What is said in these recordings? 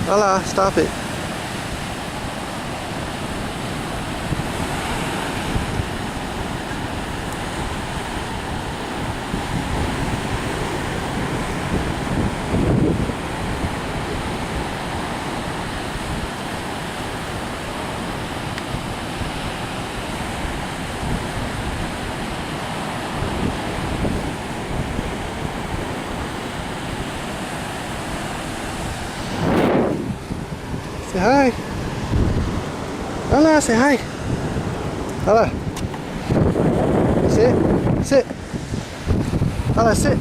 Lala, stop it. Say hi. Lala, say hi. Lala. Sit. Sit. Lala, sit.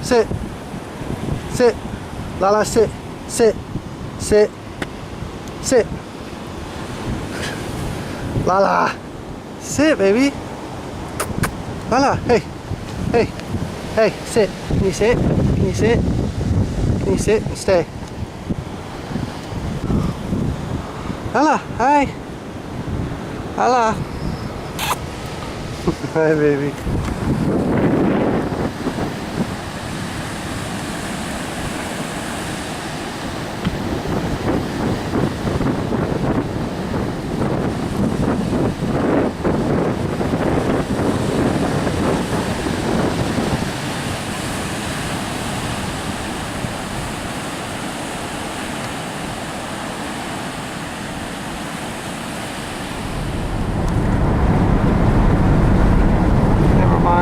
Sit. Sit. Lala, sit. Sit. Sit. Sit. Lala. Sit, baby. Lala, hey. Hey. Hey, sit. Can you sit? Can you sit? Can you sit and stay? Lala, hi. Lala. Hi, baby.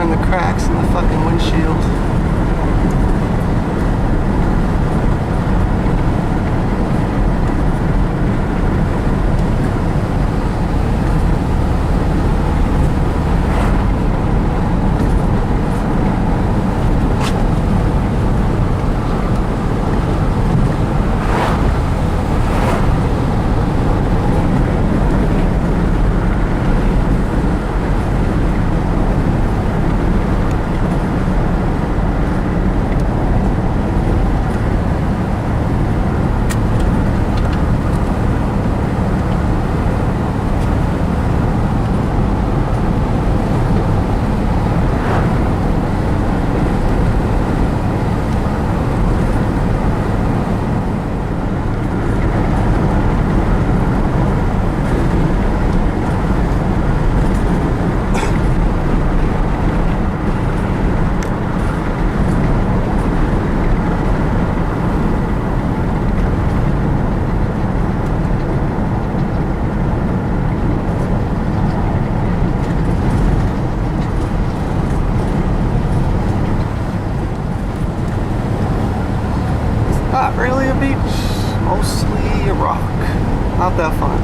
The cracks in the fucking windshield. Not really a beach, mostly a rock. Not that fun.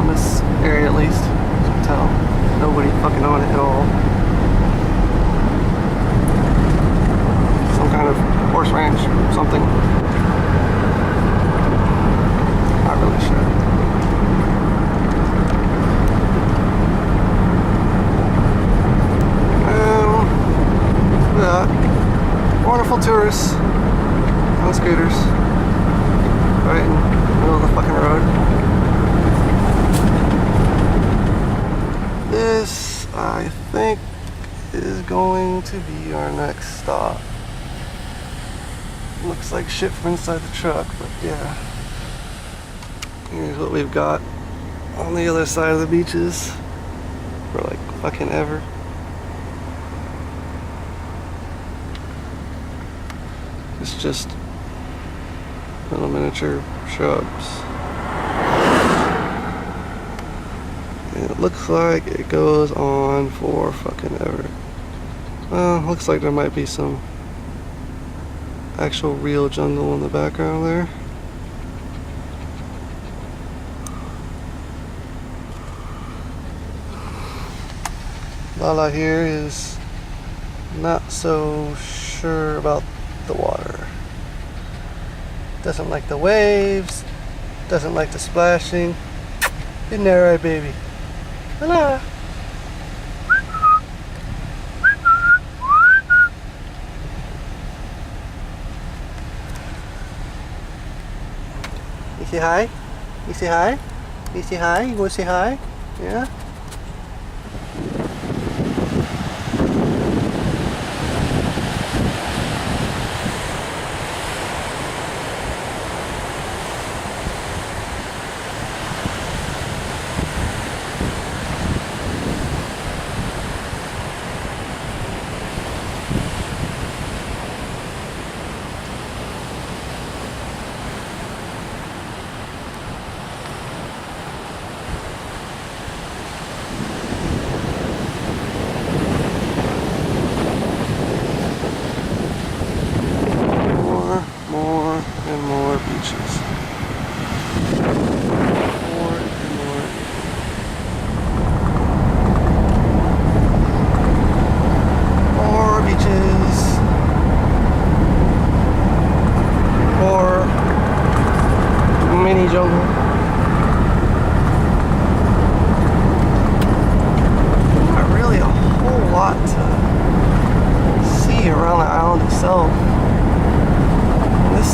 On this area at least, as you can tell. Nobody fucking on it at all. Some kind of horse ranch, something. Not really sure. Yeah. Wonderful tourists. On scooters, right in the middle of the fucking road. This, I think, is going to be our next stop. Looks like shit from inside the truck, but yeah. Here's what we've got on the other side of the beaches for like fucking ever. It's just little miniature shrubs. And it looks like it goes on for fucking ever. Well, looks like there might be some actual real jungle in the background there. Lala here is not so sure about the water. Doesn't like the waves, doesn't like the splashing. Isn't that right, baby? Hello. You say hi? You say hi? You say hi? You want to say hi? Yeah?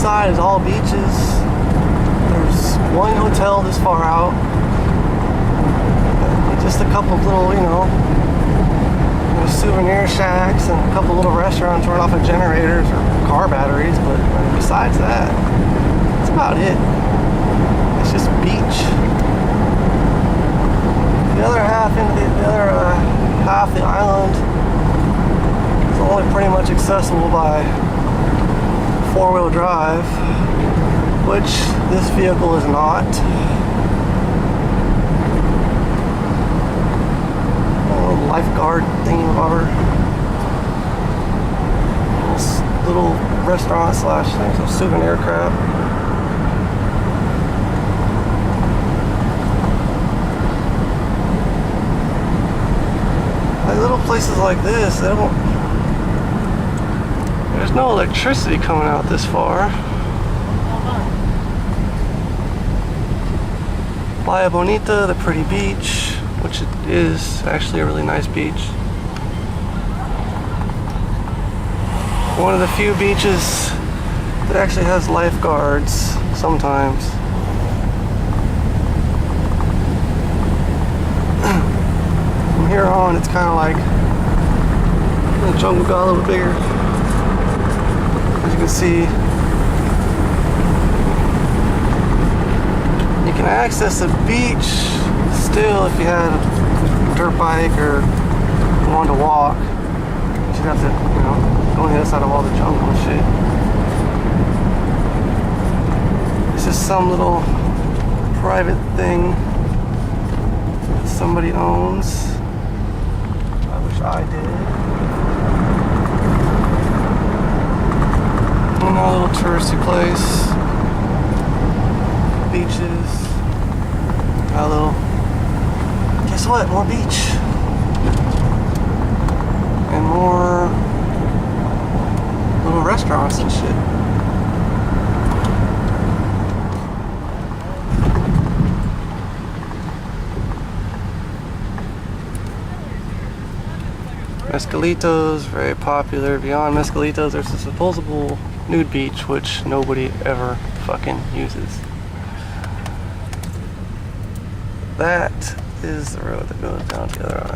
side is all beaches. There's one hotel this far out. Just a couple little, souvenir shacks and a couple little restaurants run off of generators or car batteries, but besides that, that's about it. It's just beach. The other half half the island is only pretty much accessible by four-wheel drive, which this vehicle is not. Lifeguard thingy-bobber. Little restaurant slash things of souvenir crap. Like little places like this, there's no electricity coming out this far. Playa Bonita, the pretty beach, which is actually a really nice beach. One of the few beaches that actually has lifeguards sometimes. From here on, it's kind of like the jungle got a little bigger. As you can see, you can access the beach still if you had a dirt bike or wanted to walk. You'd have to, go on the other side of all the jungle and shit. It's just some little private thing that somebody owns. I wish I did. A little touristy place. Beaches. Got a little. Guess what? More beach. And more little restaurants and shit. Mescalitos, very popular. Beyond Mescalitos, there's a supposable nude beach, which nobody ever fucking uses. That is the road that goes down to the other island.